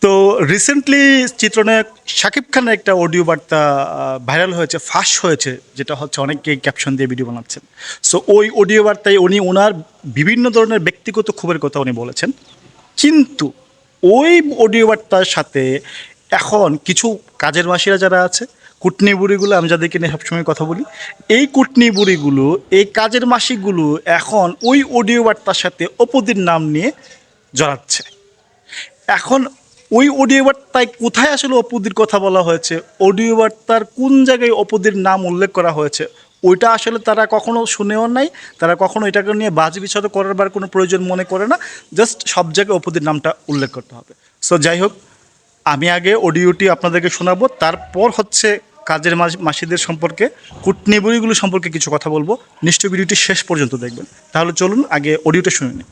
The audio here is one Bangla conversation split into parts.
তো রিসেন্টলি চিত্রনায়ক শাকিব খানের একটা অডিও বার্তা ভাইরাল হয়েছে, ফাঁস হয়েছে, যেটা হচ্ছে অনেকেই ক্যাপশন দিয়ে ভিডিও বানাচ্ছেন। সো ওই অডিও বার্তায় উনি ওনার বিভিন্ন ধরনের ব্যক্তিগত ক্ষোভের কথা উনি বলেছেন, কিন্তু ওই অডিও বার্তার সাথে এখন কিছু কাজের মাসিরা যারা আছে, কুটনি বুড়িগুলো, আমি যাদেরকে নিয়ে সবসময় কথা বলি, এই কুটনি বুড়িগুলো, এই কাজের মাসিগুলো এখন ওই অডিও বার্তার সাথে অপদির নাম নিয়ে জড়াচ্ছে। এখন ওই অডিও বার্তায় কোথায় আসলে অপুদির কথা বলা হয়েছে, অডিও বার্তার কোন জায়গায় অপুদির নাম উল্লেখ করা হয়েছে, ওইটা আসলে তারা কখনো শুনেও নাই, তারা কখনো এটাকে নিয়ে বাজ বিচার করার কোনো প্রয়োজন মনে করে না। জাস্ট সব জায়গায় অপুদির নামটা উল্লেখ করতে হবে। সো যাই হোক, আমি আগে অডিওটি আপনাদেরকে শোনাবো, তারপর হচ্ছে কাজের মাসিদের সম্পর্কে, কুটনিবুড়িগুলো সম্পর্কে কিছু কথা বলবো। নিশ্চয়ই ভিডিওটি শেষ পর্যন্ত দেখবেন। তাহলে চলুন আগে অডিওটা শুনে নিই।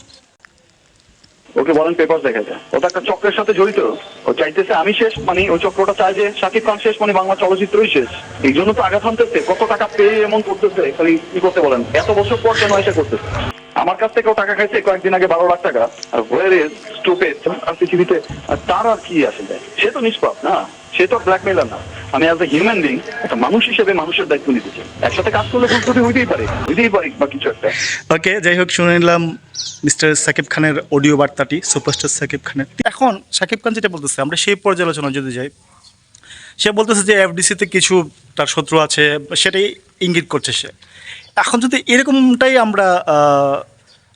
ওকে বলেন পেপার দেখাতে, ও তো একটা চক্রের সাথে জড়িত। ও চাইতেছে আমি শেষ, মানে ওই চক্রটা চায় যে শাকিব খান শেষ, মানে বাংলা চলচ্চিত্রই শেষ। এই জন্য তো আঘাত হানতেছে, কত টাকা পেয়ে এমন করতেছে, খালি কি করতে বলেন, এত বছর পর কেন এসে করতেছে। আমার কাছ থেকেও টাকা খাইছে কয়েকদিন আগে 12 লাখ টাকা। আর ওয়ার ইজ স্টুপিড আর পৃথিবীতে, আর তার আর কি আসে যায়, সে তো নিষ্পাপ না, সে তো ব্ল্যাকমেলার না। আমি অ্যাজ এ হিউম্যান বিং, একটা মানুষ হিসেবে মানুষের দায়িত্ব নিতে চাই। একসাথে কাজ করলে ভুল ত্রুটি হইতেই পারে বা কিছু একটা। ওকে, যাই হোক, শুনে নিলাম মিস্টার সাকিব খানের অডিও বার্তাটি, সুপারস্টার সাকিব খানের। এখন সাকিব খান যেটা বলতেছে, আমরা সেই পর্যালোচনা যদি যাই, সে বলতেছে যে এফডিসিতে কিছু তার শত্রু আছে, সেটাই ইঙ্গিত করছে সে। এখন যদি এরকমটাই আমরা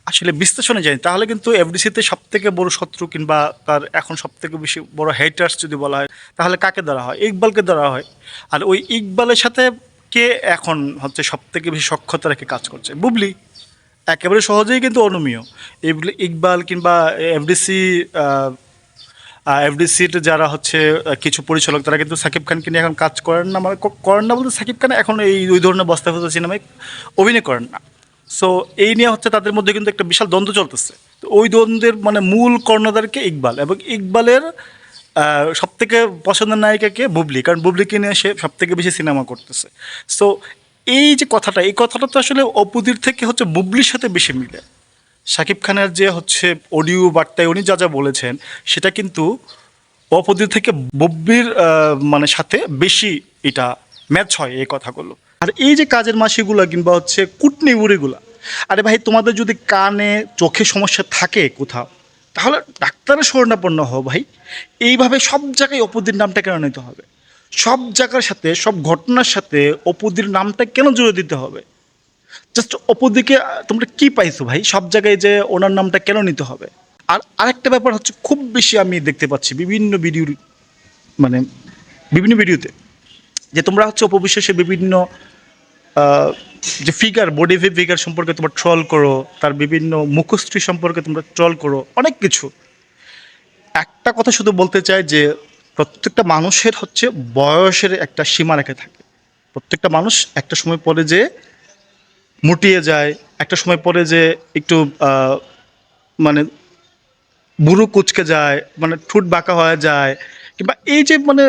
আসলে বিশ্লেষণে যাই, তাহলে কিন্তু এফডিসিতে সবথেকে বড় শত্রু কিংবা তার এখন সবথেকে বেশি বড় হেটার্স যদি বলা হয়, তাহলে কাকে ধরা হয়? ইকবালকে ধরা হয়। আর ওই ইকবালের সাথে কে এখন হচ্ছে সবথেকে বেশি সক্ষতা রেখে কাজ করছে? বুবলি। একেবারে সহজেই কিন্তু অনুমেয়। ইকবাল কিংবা এফডিসির যারা হচ্ছে কিছু পরিচালক, তারা কিন্তু সাকিব খানকে নিয়ে এখন কাজ করেন না, মানে করেন না বলতে সাকিব খান এখন এই দুই ধরনের বস্তাফুজা সিনেমায় অভিনয় করেন না। সো এই নিয়ে হচ্ছে তাদের মধ্যে কিন্তু একটা বিশাল দ্বন্দ্ব চলতেছে। তো ওই দ্বন্দ্বের মানে মূল কর্ণধারকে ইকবাল, এবং ইকবালের সবথেকে পছন্দের নায়িকাকে বুবলি, কারণ বুবলিকে নিয়ে সে সবথেকে বেশি সিনেমা করতেছে। সো এই যে কথাটা, এই কথাটা তো আসলে অপুদির থেকে হচ্ছে বুবলির সাথে বেশি মিলে। শাকিব খানের যে হচ্ছে অডিও বার্তায় উনি যা যা বলেছেন, সেটা কিন্তু অপদি থেকে বব্বির মানে সাথে বেশি এটা ম্যাচ হয় এই কথাগুলো। আর এই যে কাজের মাসিগুলো কিংবা হচ্ছে কুটনি বুড়িগুলা, আরে ভাই, তোমাদের যদি কানে চোখে সমস্যা থাকে কোথাও, তাহলে ডাক্তারের শরণাপন্ন হও ভাই। এইভাবে সব জায়গায় অপুদির নামটা কেন নিতে হবে? সব জায়গার সাথে, সব ঘটনার সাথে অপুদির নামটা কেন জুড়ে দিতে হবে? জাস্ট অপরদিকে তোমরা কি পাইছো ভাই? সব জায়গায় যে ওনার নামটা কেন নিতে হবে? আর আরেকটা ব্যাপার হচ্ছে, খুব বেশি আমি দেখতে পাচ্ছি বিভিন্ন ভিডিওর, মানে বিভিন্ন ভিডিওতে, যে তোমরা হচ্ছে অপবিশ্বাসের বিভিন্ন যে ফিগার, বডি ফিগার সম্পর্কে তোমরা ট্রল করো, তার বিভিন্ন মুখশ্রী সম্পর্কে তোমরা ট্রল করো, অনেক কিছু। একটা কথা শুধু বলতে চাই যে প্রত্যেকটা মানুষের হচ্ছে বয়সের একটা সীমারেখা থাকে। প্রত্যেকটা মানুষ একটা সময় পরে যে মুটিয়ে যায়, একটা সময় পরে যে একটু মানে বুড়ো কুচকে যায়, মানে ঠোঁট বাঁকা হয়ে যায়, কিংবা এই যে মানে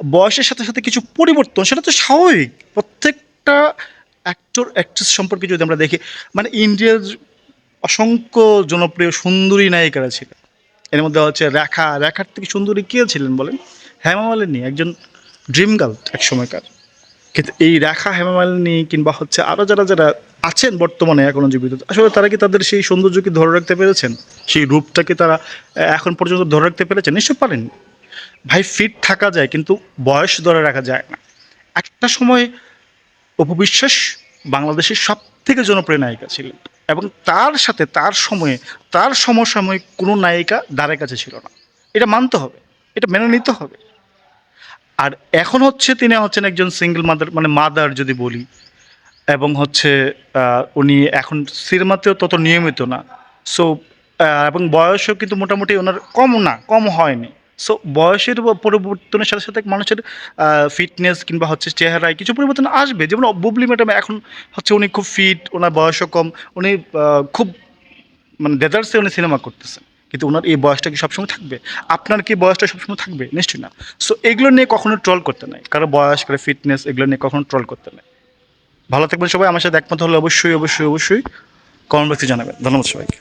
বয়সের সাথে সাথে কিছু পরিবর্তন, সেটা তো স্বাভাবিক। প্রত্যেকটা অ্যাক্টর অ্যাক্ট্রেস সম্পর্কে যদি আমরা দেখি, মানে ইন্ডিয়ার অসংখ্য জনপ্রিয় সুন্দরী নায়িকারা ছিল। এর মধ্যে হচ্ছে রেখার থেকে সুন্দরী কে ছিলেন বলেন? হেমা মালিনী, একজন ড্রিম গার্ল এক সময়কার। কিন্তু এই রেখা, হেমা মালিনী কিংবা হচ্ছে আরও যারা যারা আছেন বর্তমানে এখনও জীবিত, আসলে তারা কি তাদের সেই সৌন্দর্যকে ধরে রাখতে পেরেছেন? সেই রূপটাকে তারা এখন পর্যন্ত ধরে রাখতে পেরেছেন? নিশ্চয় পারেন। ভাই, ফিট থাকা যায়, কিন্তু বয়স ধরে রাখা যায় না। একটা সময় অপু বিশ্বাস বাংলাদেশের সব থেকে জনপ্রিয় নায়িকা ছিলেন, এবং তার সাথে তার সমসাময়িক কোনো নায়িকা দ্বারের কাছে ছিল না। এটা মানতে হবে, এটা মেনে নিতে হবে। আর এখন হচ্ছে তিনি হচ্ছেন একজন সিঙ্গেল মাদার, মানে মাদার যদি বলি, এবং হচ্ছে উনি এখন সিনেমাতেও তত নিয়মিত না। সো এবং বয়সও কিন্তু মোটামুটি ওনার কম হয়নি। সো বয়সের পরিবর্তনের সাথে সাথে মানুষের ফিটনেস কিংবা হচ্ছে চেহারায় কিছু পরিবর্তন আসবে। যেমন বুবলি ম্যাডাম এখন হচ্ছে উনি খুব ফিট, ওনার বয়সও কম, উনি খুব মানে ডেজার্টসে উনি সিনেমা করতেছেন, কিন্তু ওনার এই বয়সটা কি সবসময় থাকবে? আপনার কি বয়সটা সবসময় থাকবে? নিশ্চয়ই না। সো এগুলো নিয়ে কখনো ট্রল করতে নাই, কারো বয়স, কারো ফিটনেস, এগুলো নিয়ে কখনো ট্রল করতে নাই। ভালো থাকবেন সবাই। আমার সাথে একমত হলে অবশ্যই অবশ্যই অবশ্যই কমেন্ট বক্সে জানাবেন। ধন্যবাদ সবাইকে।